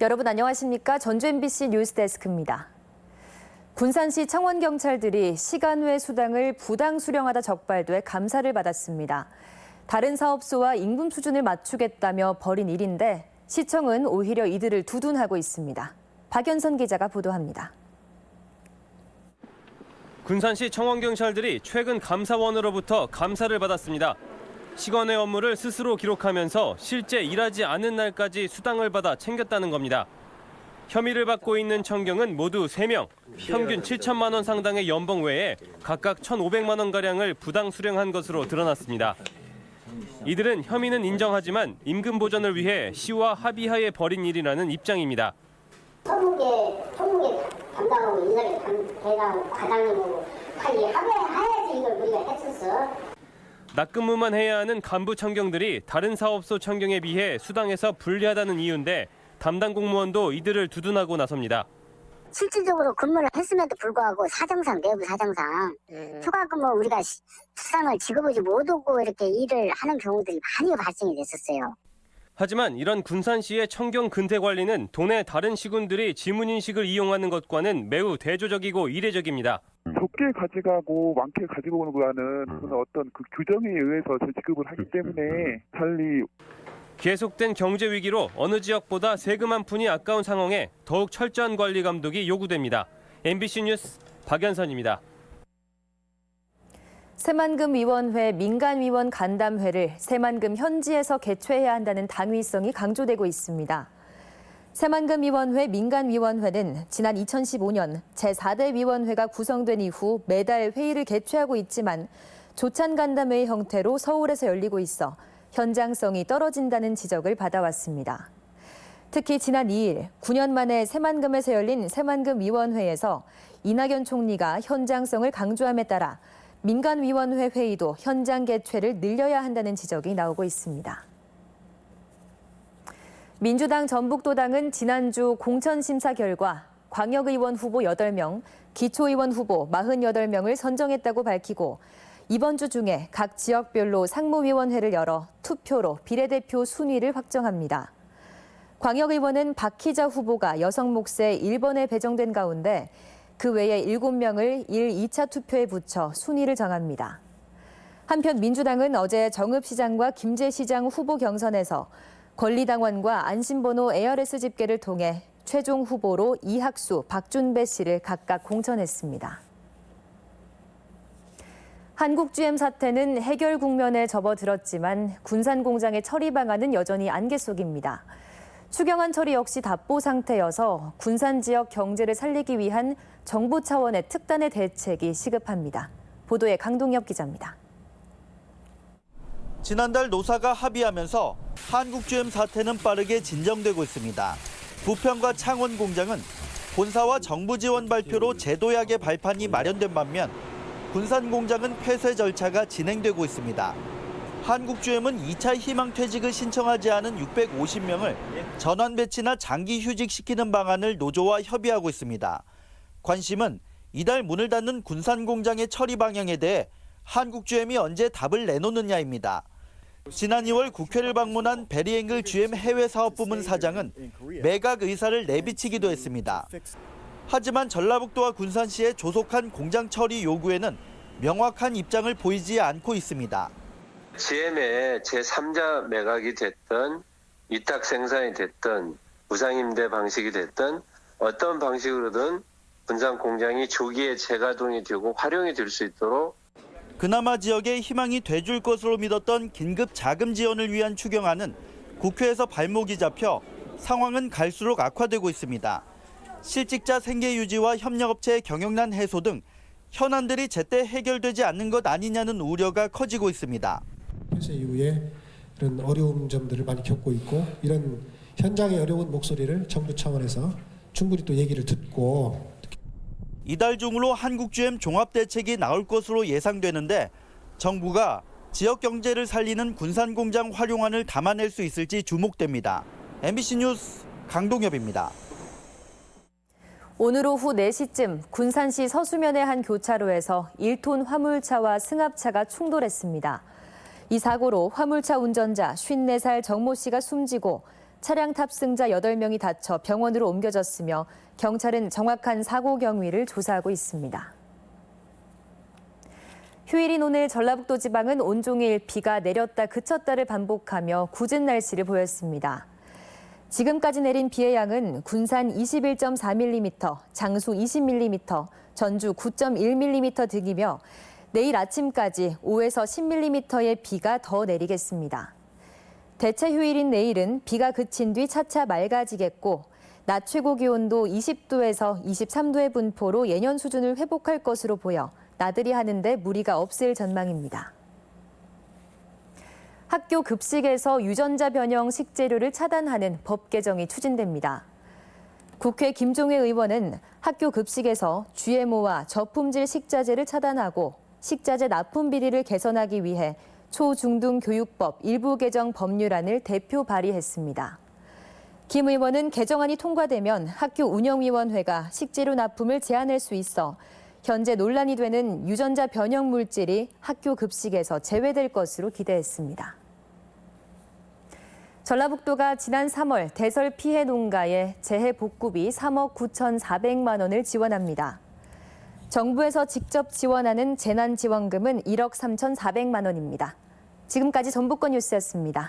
여러분 안녕하십니까? 전주 MBC 뉴스데스크입니다. 군산시 청원경찰들이 시간 외 수당을 부당 수령하다 적발돼 감사를 받았습니다. 다른 사업소와 임금 수준을 맞추겠다며 벌인 일인데 시청은 오히려 이들을 두둔하고 있습니다. 박연선 기자가 보도합니다. 군산시 청원경찰들이 최근 감사원으로부터 감사를 받았습니다. 시간 외 업무를 스스로 기록하면서 실제 일하지 않은 날까지 수당을 받아 챙겼다는 겁니다. 혐의를 받고 있는 청경은 모두 3명, 평균 7천만 원 상당의 연봉 외에 각각 1,500만 원가량을 부당 수령한 것으로 드러났습니다. 이들은 혐의는 인정하지만 임금 보전을 위해 시와 합의하에 벌인 일이라는 입장입니다. 총무계 담당하고 인사계 대장 과장님하고 이 합의해야지 이걸 우리가 했었어. 낮근무만 해야 하는 간부 청경들이 다른 사업소 청경에 비해 수당에서 불리하다는 이유인데 담당 공무원도 이들을 두둔하고 나섭니다. 실질적으로 근무를 했음에도 불구하고 사정상 내부 사정상 휴가 근무 우리가 수당을 지급하지 못하고 이렇게 일을 하는 경우들이 많이 발생이 됐었어요. 하지만 이런 군산시의 청경 근태 관리는 도내 다른 시군들이 지문인식을 이용하는 것과는 매우 대조적이고 이례적입니다. 적게 가져가고 많게 가지고 오는 거는 어떤 그 규정에 의해서 지급을 하기 때문에 달리 계속된 경제 위기로 어느 지역보다 세금 한 푼이 아까운 상황에 더욱 철저한 관리 감독이 요구됩니다. MBC 뉴스 박연선입니다. 새만금위원회 민간위원 간담회를 새만금 현지에서 개최해야 한다는 당위성이 강조되고 있습니다. 새만금위원회 민간위원회는 지난 2015년 제4대 위원회가 구성된 이후 매달 회의를 개최하고 있지만 조찬 간담회의 형태로 서울에서 열리고 있어 현장성이 떨어진다는 지적을 받아왔습니다. 특히 지난 2일 9년 만에 새만금에서 열린 새만금위원회에서 이낙연 총리가 현장성을 강조함에 따라 민간위원회 회의도 현장 개최를 늘려야 한다는 지적이 나오고 있습니다. 민주당 전북도당은 지난주 공천심사 결과 광역의원 후보 8명, 기초의원 후보 48명을 선정했다고 밝히고 이번 주 중에 각 지역별로 상무위원회를 열어 투표로 비례대표 순위를 확정합니다. 광역의원은 박희자 후보가 여성 몫의 1번에 배정된 가운데 그 외에 7명을 1, 2차 투표에 붙여 순위를 정합니다. 한편 민주당은 어제 정읍시장과 김제시장 후보 경선에서 권리당원과 안심번호 ARS 집계를 통해 최종 후보로 이학수, 박준배 씨를 각각 공천했습니다. 한국GM 사태는 해결 국면에 접어들었지만 군산 공장의 처리 방안은 여전히 안개 속입니다. 추경안 처리 역시 답보 상태여서 군산 지역 경제를 살리기 위한 정부 차원의 특단의 대책이 시급합니다. 보도에 강동엽 기자입니다. 지난달 노사가 합의하면서 한국GM 사태는 빠르게 진정되고 있습니다. 부평과 창원 공장은 본사와 정부 지원 발표로 제도약의 발판이 마련된 반면 군산 공장은 폐쇄 절차가 진행되고 있습니다. 한국GM은 2차 희망퇴직을 신청하지 않은 650명을 전환 배치나 장기 휴직시키는 방안을 노조와 협의하고 있습니다. 관심은 이달 문을 닫는 군산 공장의 처리 방향에 대해 한국GM이 언제 답을 내놓느냐입니다. 지난 2월 국회를 방문한 베리앵글 GM 해외사업부문 사장은 매각 의사를 내비치기도 했습니다. 하지만 전라북도와 군산시의 조속한 공장 처리 요구에는 명확한 입장을 보이지 않고 있습니다. GM의 제3자 매각이 됐든 위탁 생산이 됐든 무상임대 방식이 됐든 어떤 방식으로든 군산 공장이 조기에 재가동이 되고 활용이 될 수 있도록 그나마 지역에 희망이 돼줄 것으로 믿었던 긴급 자금 지원을 위한 추경안은 국회에서 발목이 잡혀 상황은 갈수록 악화되고 있습니다. 실직자 생계 유지와 협력업체의 경영난 해소 등 현안들이 제때 해결되지 않는 것 아니냐는 우려가 커지고 있습니다. 폐쇄 이후에 이런 어려운 점들을 많이 겪고 있고 이런 현장의 어려운 목소리를 정부 차원에서 충분히 또 얘기를 듣고 이달 중으로 한국GM 종합대책이 나올 것으로 예상되는데 정부가 지역 경제를 살리는 군산 공장 활용안을 담아낼 수 있을지 주목됩니다. MBC 뉴스 강동엽입니다. 오늘 오후 4시쯤 군산시 서수면의 한 교차로에서 1톤 화물차와 승합차가 충돌했습니다. 이 사고로 화물차 운전자 54살 정모 씨가 숨지고 차량 탑승자 8명이 다쳐 병원으로 옮겨졌으며 경찰은 정확한 사고 경위를 조사하고 있습니다. 휴일인 오늘 전라북도 지방은 온종일 비가 내렸다 그쳤다를 반복하며 궂은 날씨를 보였습니다. 지금까지 내린 비의 양은 군산 21.4mm, 장수 20mm, 전주 9.1mm 등이며 내일 아침까지 5에서 10mm의 비가 더 내리겠습니다. 대체 휴일인 내일은 비가 그친 뒤 차차 맑아지겠고 낮 최고 기온도 20도에서 23도의 분포로 예년 수준을 회복할 것으로 보여 나들이 하는데 무리가 없을 전망입니다. 학교 급식에서 유전자 변형 식재료를 차단하는 법 개정이 추진됩니다. 국회 김종회 의원은 학교 급식에서 GMO와 저품질 식자재를 차단하고 식자재 납품 비리를 개선하기 위해 초중등 교육법 일부 개정 법률안을 대표 발의했습니다. 김 의원은 개정안이 통과되면 학교 운영위원회가 식재료 납품을 제한할 수 있어 현재 논란이 되는 유전자 변형 물질이 학교 급식에서 제외될 것으로 기대했습니다. 전라북도가 지난 3월 대설 피해 농가에 재해 복구비 3억 9,400만 원을 지원합니다. 정부에서 직접 지원하는 재난지원금은 1억 3,400만 원입니다. 지금까지 전북권 뉴스였습니다.